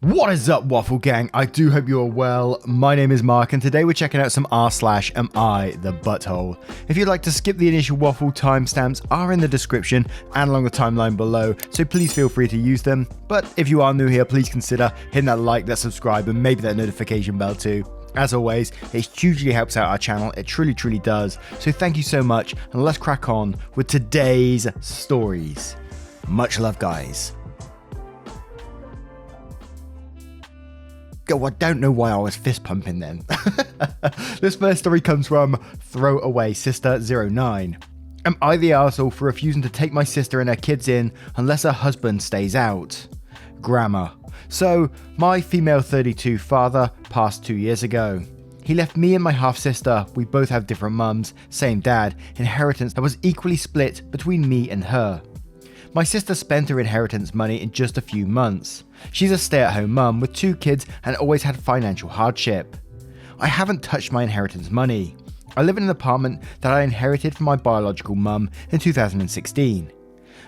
What is up, Waffle Gang? I do hope you are well. My name is Mark, and today we're checking out some r/am I the butthole. If you'd like to skip the initial waffle, timestamps are in the description and along the timeline below, so please feel free to use them. But if you are new here, please consider hitting that like, that subscribe, and maybe that notification bell too. As always, it hugely helps out our channel, it truly does. So thank you so much, and let's crack on with today's stories. Much love, guys. Oh, I don't know why I was fist pumping then. This first story comes from Throwaway Sister 09. Am I the arsehole for refusing to take my sister and her kids in unless her husband stays out? Grammar. So, my female 32 father passed 2 years ago. He left me and my half-sister, we both have different mums, same dad, inheritance that was equally split between me and her. My sister spent her inheritance money in just a few months. She's a stay-at-home mum with 2 kids and always had financial hardship. I haven't touched my inheritance money. I live in an apartment that I inherited from my biological mum in 2016.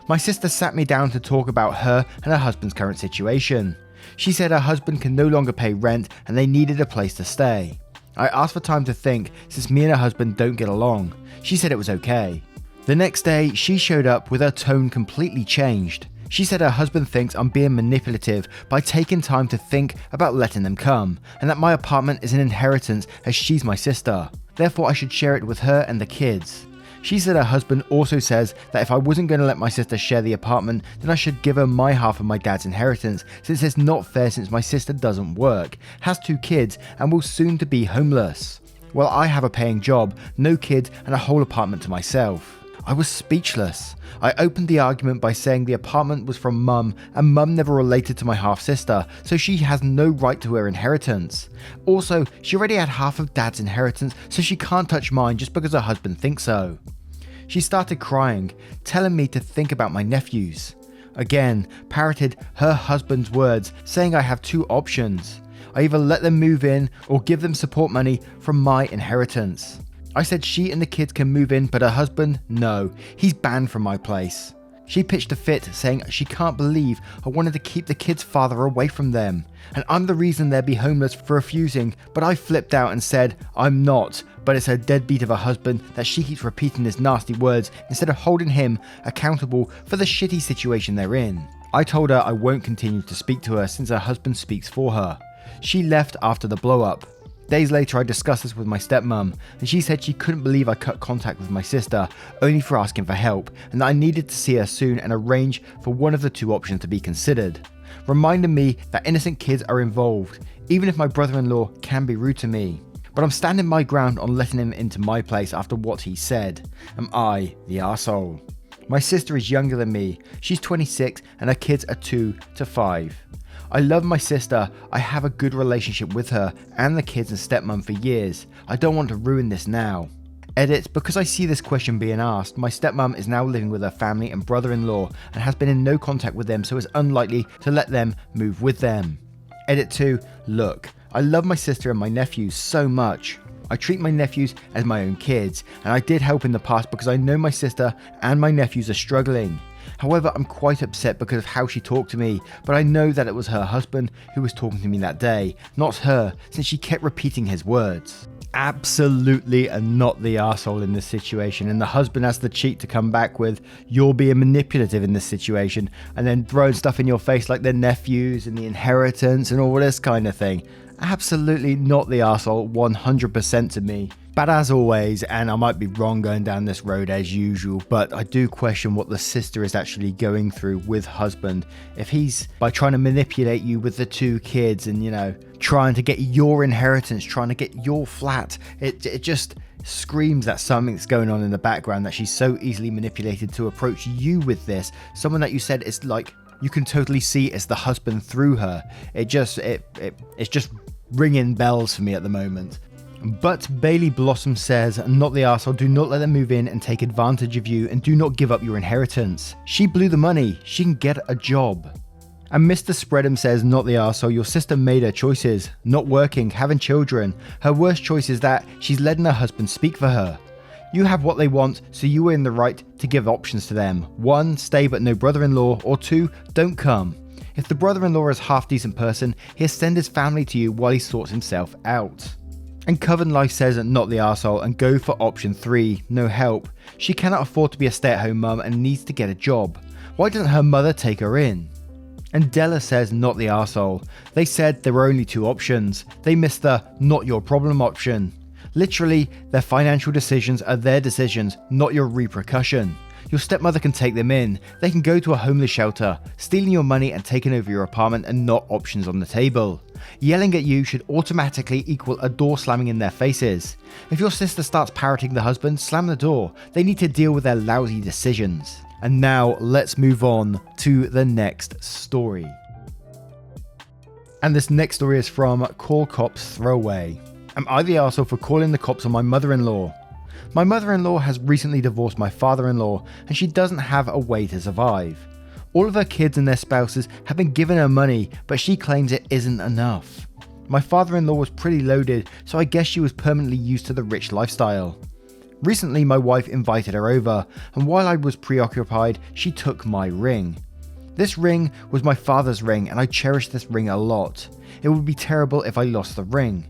My sister sat me down to talk about her and her husband's current situation. She said her husband can no longer pay rent and they needed a place to stay. I asked for time to think since me and her husband don't get along. She said it was okay. The next day, she showed up with her tone completely changed. She said her husband thinks I'm being manipulative by taking time to think about letting them come, and that my apartment is an inheritance as she's my sister. Therefore, I should share it with her and the kids. She said her husband also says that if I wasn't going to let my sister share the apartment, then I should give her my half of my dad's inheritance, since it's not fair since my sister doesn't work, has 2 kids, and will soon to be homeless. While I have a paying job, no kids, and a whole apartment to myself. I was speechless. I opened the argument by saying the apartment was from mum and mum never related to my half-sister, so she has no right to her inheritance. Also, she already had half of dad's inheritance, so she can't touch mine just because her husband thinks so. She started crying, telling me to think about my nephews. Again, parroted her husband's words, saying I have 2 options. I either let them move in or give them support money from my inheritance. I said she and the kids can move in, but her husband, no, he's banned from my place. She pitched a fit, saying she can't believe I wanted to keep the kids' father away from them, and I'm the reason they'd be homeless for refusing, but I flipped out and said I'm not, but it's her deadbeat of a husband that she keeps repeating his nasty words instead of holding him accountable for the shitty situation they're in. I told her I won't continue to speak to her since her husband speaks for her. She left after the blow-up. Days later, I discussed this with my stepmom, and she said she couldn't believe I cut contact with my sister, only for asking for help, and that I needed to see her soon and arrange for one of the 2 options to be considered. Reminding me that innocent kids are involved, even if my brother-in-law can be rude to me. But I'm standing my ground on letting him into my place after what he said. Am I the arsehole? My sister is younger than me. She's 26 and her kids are 2 to 5. I love my sister, I have a good relationship with her and the kids and stepmom for years. I don't want to ruin this now. Edit, because I see this question being asked, my stepmom is now living with her family and brother-in-law and has been in no contact with them, so it's unlikely to let them move with them. Edit 2, look, I love my sister and my nephews so much. I treat my nephews as my own kids, and I did help in the past because I know my sister and my nephews are struggling. However, I'm quite upset because of how she talked to me, but I know that it was her husband who was talking to me that day, not her, since she kept repeating his words. Absolutely not the arsehole in this situation, and the husband has the cheek to come back with, you're being manipulative in this situation, and then throwing stuff in your face like their nephews and the inheritance and all this kind of thing. Absolutely not the arsehole, 100% to me. But as always, and I might be wrong going down this road as usual, but I do question what the sister is actually going through with husband. If he's, by trying to manipulate you with the 2 kids and, you know, trying to get your inheritance, trying to get your flat, it just screams that something's going on in the background, that she's so easily manipulated to approach you with this. Someone that you said is like, you can totally see it's the husband through her. It's just ringing bells for me at the moment. But Bailey Blossom says, not the arsehole, do not let them move in and take advantage of you, and do not give up your inheritance. She blew the money, she can get a job. And Mr. Spreadham says, not the arsehole, your sister made her choices. Not working, having children. Her worst choice is that she's letting her husband speak for her. You have what they want, so you are in the right to give options to them. 1, stay but no brother-in-law, or 2, don't come. If the brother-in-law is a half-decent person, he'll send his family to you while he sorts himself out. And Coven Life says not the arsehole and go for option 3, no help. She cannot afford to be a stay-at-home mum and needs to get a job. Why doesn't her mother take her in? And Della says not the arsehole. They said there were only 2 options. They missed the not your problem option. Literally, their financial decisions are their decisions, not your repercussion. Your stepmother can take them in. They can go to a homeless shelter. Stealing your money and taking over your apartment are not options on the table. Yelling at you should automatically equal a door slamming in their faces. If your sister starts parroting the husband, slam the door. They need to deal with their lousy decisions. And now let's move on to the next story. And this next story is from Call Cops Throwaway. Am I the arsehole for calling the cops on my mother-in-law? My mother-in-law has recently divorced my father-in-law and she doesn't have a way to survive. All of her kids and their spouses have been given her money, but she claims it isn't enough. My father-in-law was pretty loaded, so I guess she was permanently used to the rich lifestyle. Recently, my wife invited her over, and while I was preoccupied, she took my ring. This ring was my father's ring, and I cherish this ring a lot. It would be terrible if I lost the ring.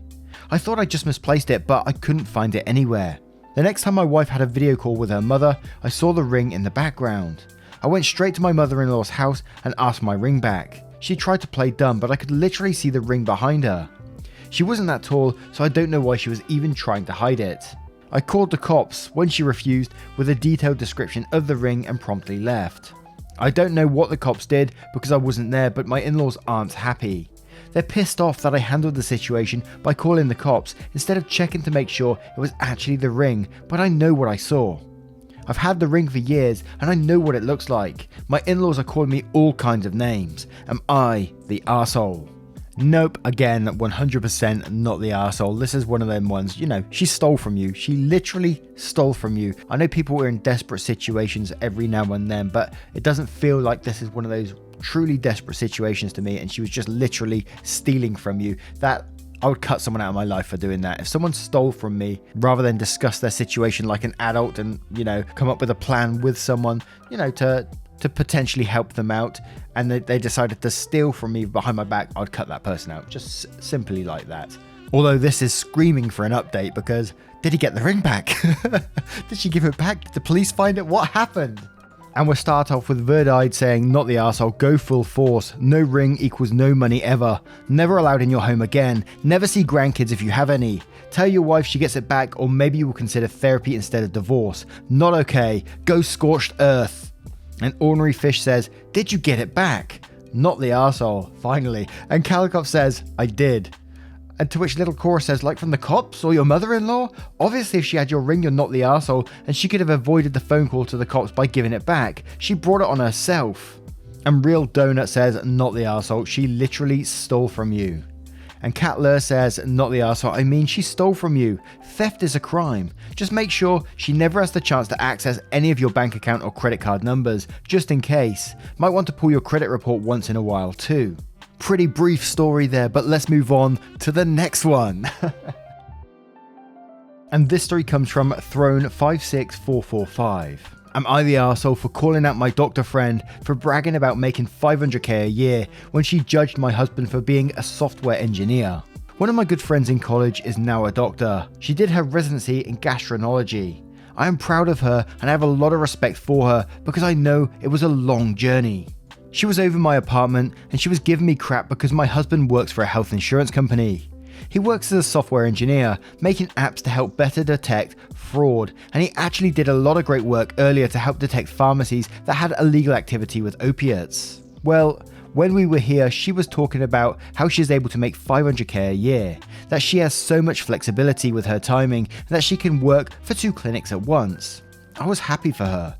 I thought I just misplaced it, but I couldn't find it anywhere. The next time my wife had a video call with her mother, I saw the ring in the background. I went straight to my mother-in-law's house and asked my ring back. She tried to play dumb, but I could literally see the ring behind her. She wasn't that tall, so I don't know why she was even trying to hide it. I called the cops when she refused with a detailed description of the ring and promptly left. I don't know what the cops did because I wasn't there, but my in-laws aren't happy. They're pissed off that I handled the situation by calling the cops instead of checking to make sure it was actually the ring, but I know what I saw. I've had the ring for years and I know what it looks like. My in-laws are calling me all kinds of names. Am I the arsehole? Nope, again, 100% not the arsehole. This is one of them ones, she stole from you. She literally stole from you. I know people are in desperate situations every now and then, but it doesn't feel like this is one of those truly desperate situations to me, and she was just literally stealing from you. That I would cut someone out of my life for doing that. If someone stole from me, rather than discuss their situation like an adult and, come up with a plan with someone, to potentially help them out, and they decided to steal from me behind my back, I'd cut that person out. Just simply like that. Although this is screaming for an update because did he get the ring back? Did she give it back? Did the police find it? What happened? And we'll start off with Verdide saying, not the arsehole, go full force. No ring equals no money ever. Never allowed in your home again. Never see grandkids if you have any. Tell your wife she gets it back, or maybe you will consider therapy instead of divorce. Not okay. Go scorched earth. And Ordinary Fish says, did you get it back? Not the arsehole, finally. And Calicop says, I did. And to which Little Cora says, like from the cops or your mother-in-law? Obviously if she had your ring, you're not the arsehole, and she could have avoided the phone call to the cops by giving it back. She brought it on herself. And Real Donut says, not the arsehole, she literally stole from you. And Cat Lur says, not the arsehole, I mean she stole from you. Theft is a crime. Just make sure she never has the chance to access any of your bank account or credit card numbers, just in case. Might want to pull your credit report once in a while too. Pretty brief story there, but let's move on to the next one. And this story comes from Throne56445. Am I the arsehole for calling out my doctor friend for bragging about making $500k a year when she judged my husband for being a software engineer? One of my good friends in college is now a doctor. She did her residency in gastroenterology. I am proud of her and I have a lot of respect for her because I know it was a long journey. She was over my apartment and she was giving me crap because my husband works for a health insurance company. He works as a software engineer, making apps to help better detect fraud, and he actually did a lot of great work earlier to help detect pharmacies that had illegal activity with opiates. Well, when we were here, she was talking about how she's able to make $500k a year, that she has so much flexibility with her timing, and that she can work for 2 clinics at once. I was happy for her.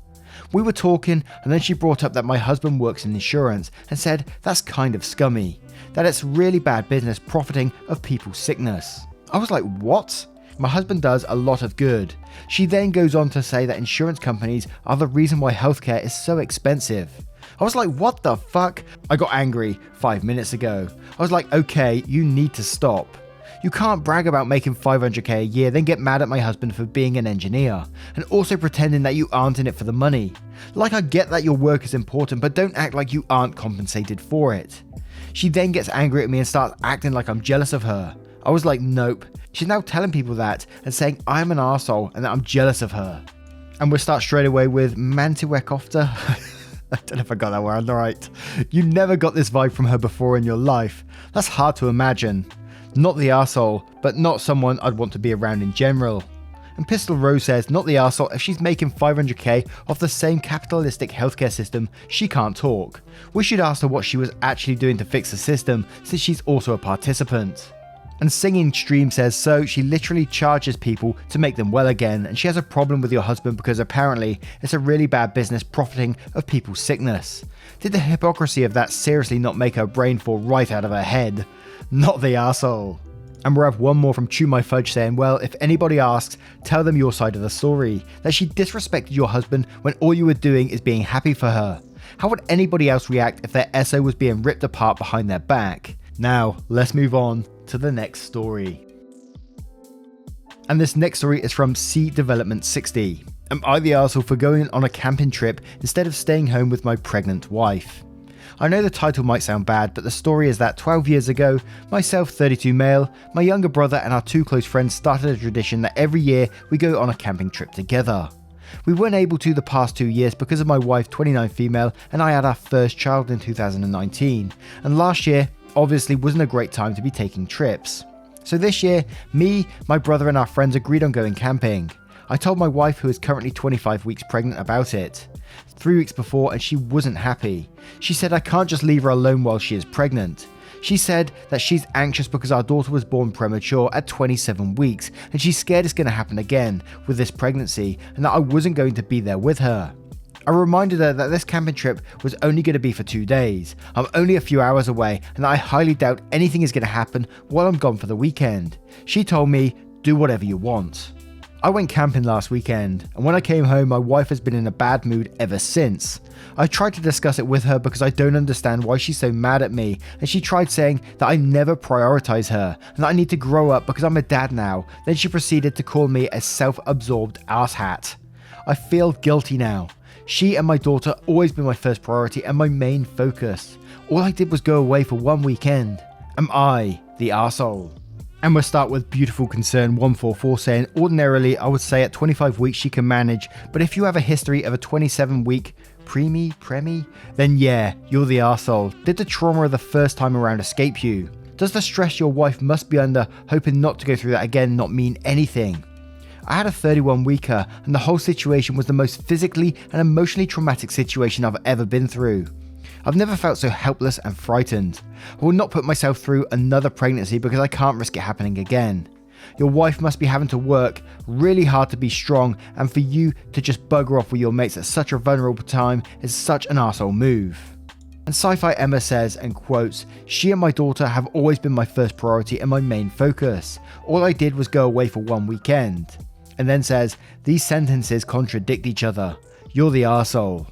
We were talking, and then she brought up that my husband works in insurance and said that's kind of scummy, that it's really bad business profiting of people's sickness. I was like, what? My husband does a lot of good. She then goes on to say that insurance companies are the reason why healthcare is so expensive. I was like, what the fuck? I got angry 5 minutes ago. I was like, okay, you need to stop. You can't brag about making 500k a year, then get mad at my husband for being an engineer, and also pretending that you aren't in it for the money. Like, I get that your work is important, but don't act like you aren't compensated for it. She then gets angry at me and starts acting like I'm jealous of her. I was like, nope. She's now telling people that and saying I'm an arsehole and that I'm jealous of her. And we'll start straight away with Mantiwekofta. I don't know if I got that word right. You never got this vibe from her before in your life. That's hard to imagine. Not the arsehole, but not someone I'd want to be around in general. And Pistol Rose says, not the arsehole, if she's making 500k off the same capitalistic healthcare system, she can't talk. We should ask her what she was actually doing to fix the system, since she's also a participant. And Singing Stream says, so she literally charges people to make them well again, and she has a problem with your husband because apparently it's a really bad business profiting of people's sickness. Did the hypocrisy of that seriously not make her brain fall right out of her head? Not the arsehole. And we'll have one more from Chew My Fudge saying, well, if anybody asks, tell them your side of the story, that she disrespected your husband when all you were doing is being happy for her. How would anybody else react if their SO was being ripped apart behind their back? Now, let's move on to the next story. And this next story is from C Development 60. Am I the arsehole for going on a camping trip instead of staying home with my pregnant wife? I know the title might sound bad, but the story is that 12 years ago, myself, 32 male, my younger brother and our two close friends started a tradition that every year we go on a camping trip together. We weren't able to the past 2 years because of my wife, 29 female, and I had our first child in 2019, and last year obviously wasn't a great time to be taking trips. So this year, me, my brother and our friends agreed on going camping. I told my wife, who is currently 25 weeks pregnant, about it 3 weeks before, and she wasn't happy. She said I can't just leave her alone while she is pregnant. She said that she's anxious because our daughter was born premature at 27 weeks and she's scared it's going to happen again with this pregnancy and that I wasn't going to be there with her. I reminded her that this camping trip was only going to be for 2 days. I'm only a few hours away and that I highly doubt anything is going to happen while I'm gone for the weekend. She told me, do whatever you want. I went camping last weekend, and when I came home my wife has been in a bad mood ever since. I tried to discuss it with her because I don't understand why she's so mad at me, and she tried saying that I never prioritize her and that I need to grow up because I'm a dad now. Then she proceeded to call me a self-absorbed asshat. I feel guilty now. She and my daughter always been my first priority and my main focus. All I did was go away for one weekend. Am I the arsehole? And we'll start with Beautiful Concern 144 saying, ordinarily I would say at 25 weeks she can manage, but if you have a history of a 27 week preemie, then yeah, you're the arsehole. Did the trauma of the first time around escape you? Does the stress your wife must be under hoping not to go through that again not mean anything? I had a 31 weeker and the whole situation was the most physically and emotionally traumatic situation I've ever been through. I've never felt so helpless and frightened. I will not put myself through another pregnancy because I can't risk it happening again. Your wife must be having to work really hard to be strong, and for you to just bugger off with your mates at such a vulnerable time is such an arsehole move. And Sci-Fi Emma says, and quotes, she and my daughter have always been my first priority and my main focus. All I did was go away for one weekend. And then says, these sentences contradict each other. You're the arsehole.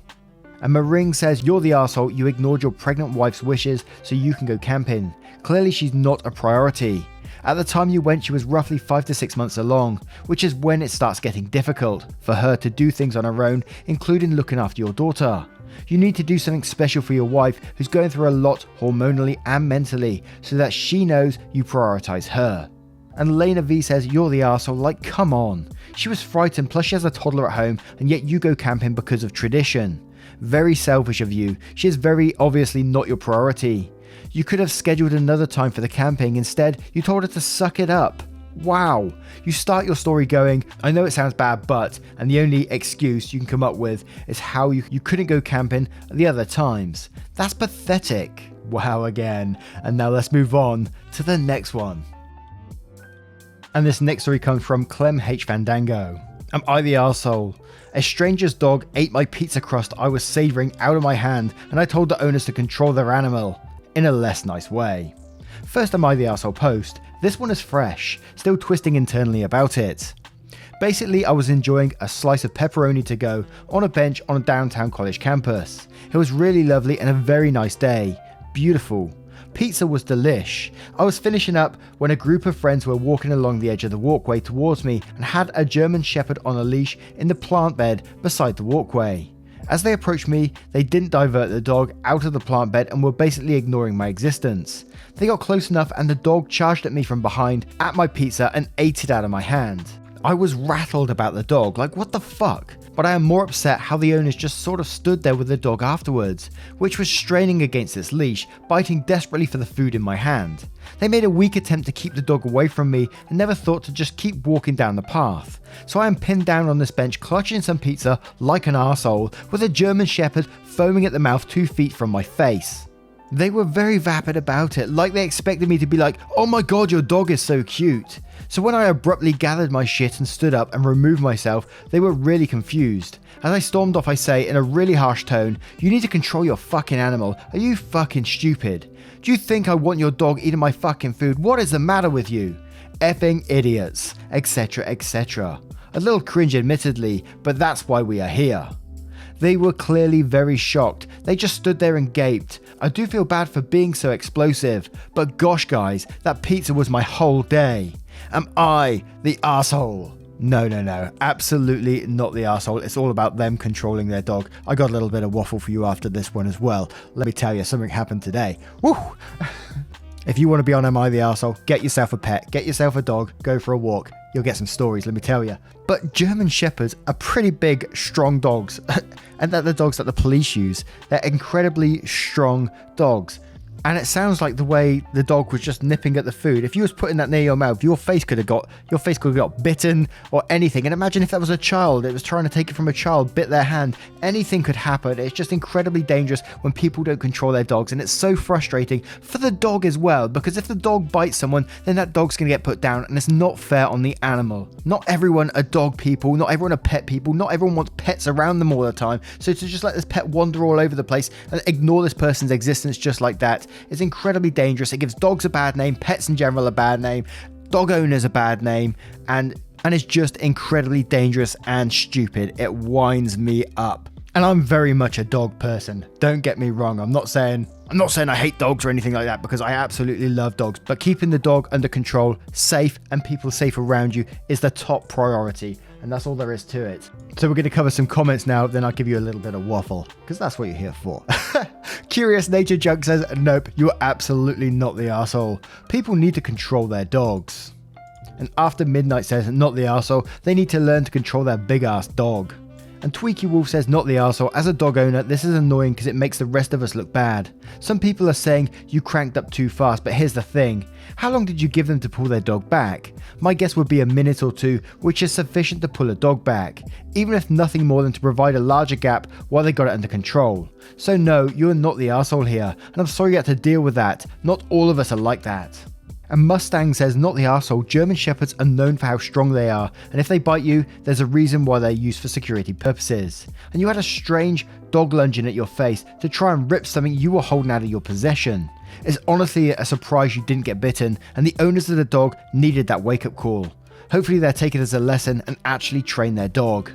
And Maring says, you're the arsehole, you ignored your pregnant wife's wishes so you can go camping. Clearly she's not a priority. At the time you went she was roughly 5 to 6 months along, which is when it starts getting difficult for her to do things on her own, including looking after your daughter. You need to do something special for your wife who's going through a lot hormonally and mentally so that she knows you prioritize her. And Lena V says, you're the arsehole, like come on. She was frightened, plus she has a toddler at home and yet you go camping because of tradition. Very selfish of you. She is very obviously not your priority. You could have scheduled another time for the camping. Instead, you told her to suck it up. Wow. You start your story going, I know it sounds bad, but, and the only excuse you can come up with is how you couldn't go camping the other times. That's pathetic. Wow again. And now let's move on to the next one. And this next story comes from Clem H. Fandango. Am I the arsehole? A stranger's dog ate my pizza crust I was savouring out of my hand, and I told the owners to control their animal in a less nice way. First Am I the arsehole post. This one is fresh, still twisting internally about it. Basically, I was enjoying a slice of pepperoni to go on a bench on a downtown college campus. It was really lovely and a very nice day. Beautiful. Pizza was delish. I was finishing up when a group of friends were walking along the edge of the walkway towards me and had a German Shepherd on a leash in the plant bed beside the walkway. As they approached me, they didn't divert the dog out of the plant bed and were basically ignoring my existence. They got close enough and the dog charged at me from behind at my pizza and ate it out of my hand. I was rattled about the dog, like what the fuck? But I am more upset how the owners just sort of stood there with the dog afterwards, which was straining against its leash, biting desperately for the food in my hand. They made a weak attempt to keep the dog away from me and never thought to just keep walking down the path. So I am pinned down on this bench clutching some pizza like an arsehole with a German Shepherd foaming at the mouth 2 feet from my face. They were very vapid about it, like they expected me to be like, oh my god, your dog is so cute. So when I abruptly gathered my shit and stood up and removed myself, they were really confused. As I stormed off, I say in a really harsh tone, you need to control your fucking animal. Are you fucking stupid? Do you think I want your dog eating my fucking food? What is the matter with you? Effing idiots, etc, etc. A little cringe admittedly, but that's why we are here. They were clearly very shocked. They just stood there and gaped. I do feel bad for being so explosive, but gosh guys, that pizza was my whole day. Am I the arsehole? No, absolutely not the arsehole. It's all about them controlling their dog. I got a little bit of waffle for you after this one as well. Let me tell you, something happened today. Woo! If you want to be on Am I the Arsehole, get yourself a pet, get yourself a dog, go for a walk. You'll get some stories, let me tell you. But German Shepherds are pretty big, strong dogs. And they're the dogs that the police use. They're incredibly strong dogs. And it sounds like the way the dog was just nipping at the food. If you was putting that near your mouth, your face could have got bitten or anything. And imagine if that was a child, it was trying to take it from a child, bit their hand. Anything could happen. It's just incredibly dangerous when people don't control their dogs. And it's so frustrating for the dog as well, because if the dog bites someone, then that dog's going to get put down. And it's not fair on the animal. Not everyone are dog people. Not everyone are pet people. Not everyone wants pets around them all the time. So to just let this pet wander all over the place and ignore this person's existence just like that, it's incredibly dangerous. It gives dogs a bad name, pets in general a bad name, dog owners a bad name, and it's just incredibly dangerous and stupid. It winds me up. And I'm very much a dog person. Don't get me wrong. I'm not saying I hate dogs or anything like that, because I absolutely love dogs. But keeping the dog under control, safe, and people safe around you is the top priority. And that's all there is to it. So we're going to cover some comments now, then I'll give you a little bit of waffle, because that's what you're here for. Curious Nature Junk says, nope, you're absolutely not the arsehole. People need to control their dogs. And After Midnight says, not the arsehole, they need to learn to control their big ass dog. And Tweaky Wolf says, not the arsehole, as a dog owner, this is annoying because it makes the rest of us look bad. Some people are saying you cranked up too fast, but here's the thing. How long did you give them to pull their dog back? My guess would be a minute or two, which is sufficient to pull a dog back, even if nothing more than to provide a larger gap while they got it under control. So no, you're not the arsehole here, and I'm sorry you had to deal with that. Not all of us are like that. And Mustang says, not the arsehole, German Shepherds are known for how strong they are, and if they bite you, there's a reason why they're used for security purposes. And you had a strange dog lunging at your face to try and rip something you were holding out of your possession. It's honestly a surprise you didn't get bitten, and the owners of the dog needed that wake-up call. Hopefully they'll take it as a lesson and actually train their dog.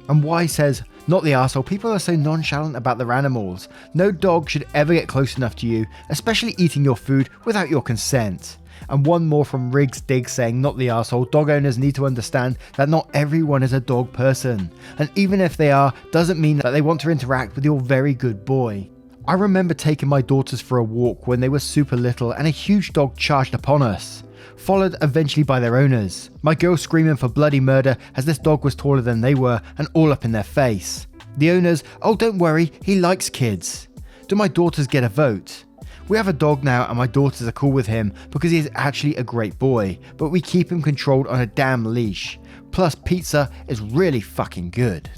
And Y says, not the arsehole, people are so nonchalant about their animals. No dog should ever get close enough to you, especially eating your food without your consent. And one more from Riggs Diggs saying, not the arsehole, dog owners need to understand that not everyone is a dog person. And even if they are, doesn't mean that they want to interact with your very good boy. I remember taking my daughters for a walk when they were super little and a huge dog charged upon us, followed eventually by their owners. My girls screaming for bloody murder as this dog was taller than they were and all up in their face. The owners, oh don't worry, he likes kids. Do my daughters get a vote? We have a dog now and my daughters are cool with him because he is actually a great boy, but we keep him controlled on a damn leash. Plus pizza is really fucking good.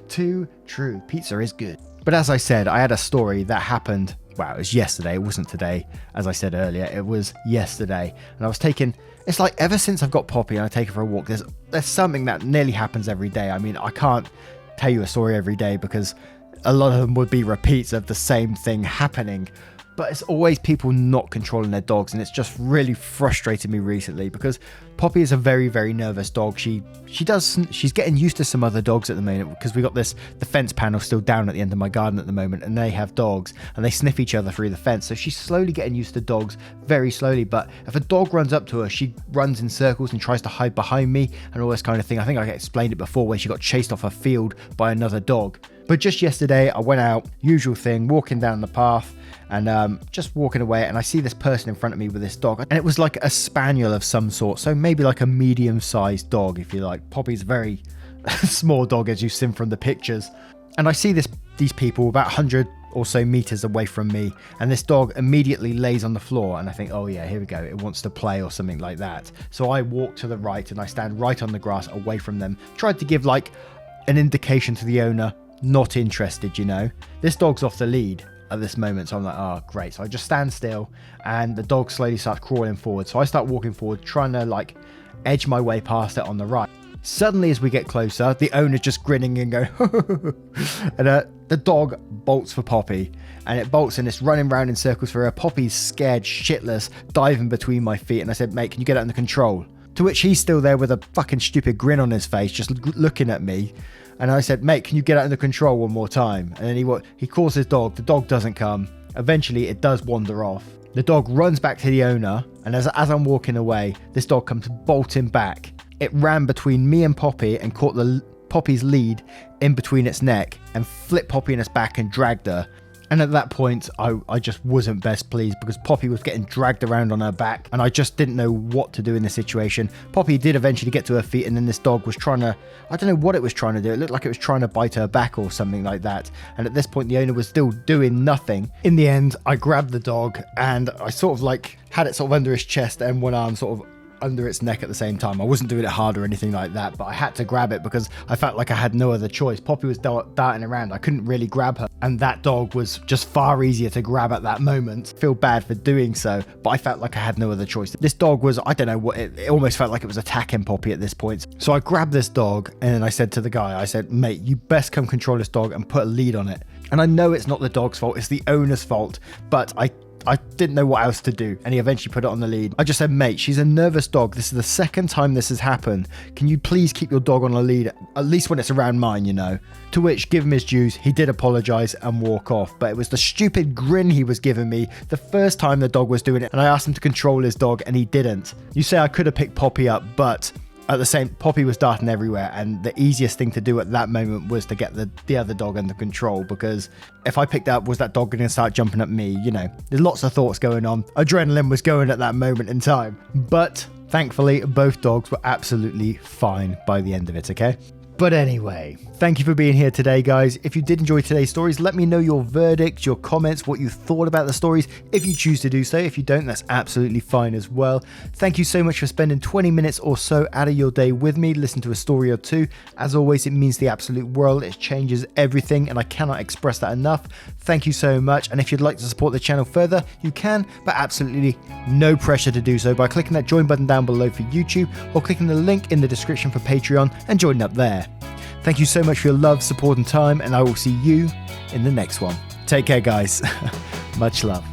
Too true, pizza is good. But as I said, I had a story that happened, well, it was yesterday, it wasn't today. As I said earlier, it was yesterday. And I was taking, it's like ever since I've got Poppy and I take her for a walk, there's something that nearly happens every day. I mean, I can't tell you a story every day because a lot of them would be repeats of the same thing happening. But it's always people not controlling their dogs, and it's just really frustrated me recently because Poppy is a very, very nervous dog. She's getting used to some other dogs at the moment because we got the fence panel still down at the end of my garden at the moment, and they have dogs and they sniff each other through the fence. So she's slowly getting used to dogs, very slowly. But if a dog runs up to her, she runs in circles and tries to hide behind me and all this kind of thing. I think I explained it before where she got chased off her field by another dog. But just yesterday I went out, usual thing, walking down the path, and just walking away, and I see this person in front of me with this dog, and it was like a spaniel of some sort, so maybe like a medium-sized dog, if you like. Poppy's a very small dog, as you've seen from the pictures. And I see these people about 100 or so meters away from me, and this dog immediately lays on the floor, and I think, oh yeah, here we go, it wants to play or something like that. So I walk to the right and I stand right on the grass away from them, tried to give like an indication to the owner, not interested, you know. This dog's off the lead at this moment, so I'm like, oh great. So I just stand still and the dog slowly starts crawling forward, so I start walking forward, trying to like edge my way past it on the right. Suddenly, as we get closer, the owner's just grinning and going and the dog bolts for Poppy, and it bolts and it's running around in circles for her. Poppy's scared shitless, diving between my feet, and I said, mate, can you get it under control? To which he's still there with a fucking stupid grin on his face, just looking at me. And I said, mate, can you get it under control one more time? And then he calls his dog. The dog doesn't come. Eventually, it does wander off. The dog runs back to the owner. And as I'm walking away, this dog comes bolting back. It ran between me and Poppy and caught Poppy's lead in between its neck and flipped Poppy in its back and dragged her. And at that point, I just wasn't best pleased because Poppy was getting dragged around on her back and I just didn't know what to do in this situation. Poppy did eventually get to her feet, and then this dog was trying to, I don't know what it was trying to do. It looked like it was trying to bite her back or something like that. And at this point, the owner was still doing nothing. In the end, I grabbed the dog and I sort of like had it sort of under his chest and one arm sort of under its neck at the same time. I wasn't doing it hard or anything like that, but I had to grab it because I felt like I had no other choice. Poppy was darting around. I couldn't really grab her, and that dog was just far easier to grab at that moment. I feel bad for doing so, but I felt like I had no other choice. This dog was, I don't know what, it almost felt like it was attacking Poppy at this point. So I grabbed this dog and then I said to the guy, I said, mate, you best come control this dog and put a lead on it. And I know it's not the dog's fault, it's the owner's fault, but I didn't know what else to do, and he eventually put it on the lead. I just said, mate, she's a nervous dog. This is the second time this has happened. Can you please keep your dog on a lead, at least when it's around mine, you know? To which, give him his dues, he did apologise and walk off, but it was the stupid grin he was giving me the first time the dog was doing it, and I asked him to control his dog, and he didn't. You say I could have picked Poppy up, but at the same, Poppy was darting everywhere, and the easiest thing to do at that moment was to get the other dog under control, because if I picked up, was that dog going to start jumping at me? You know, there's lots of thoughts going on. Adrenaline was going at that moment in time. But thankfully, both dogs were absolutely fine by the end of it, okay? But anyway, thank you for being here today, guys. If you did enjoy today's stories, let me know your verdicts, your comments, what you thought about the stories, if you choose to do so. If you don't, that's absolutely fine as well. Thank you so much for spending 20 minutes or so out of your day with me, listen to a story or two. As always, it means the absolute world. It changes everything, and I cannot express that enough. Thank you so much. And if you'd like to support the channel further, you can, but absolutely no pressure to do so by clicking that join button down below for YouTube, or clicking the link in the description for Patreon and joining up there. Thank you so much for your love, support and time, and I will see you in the next one. Take care, guys. Much love.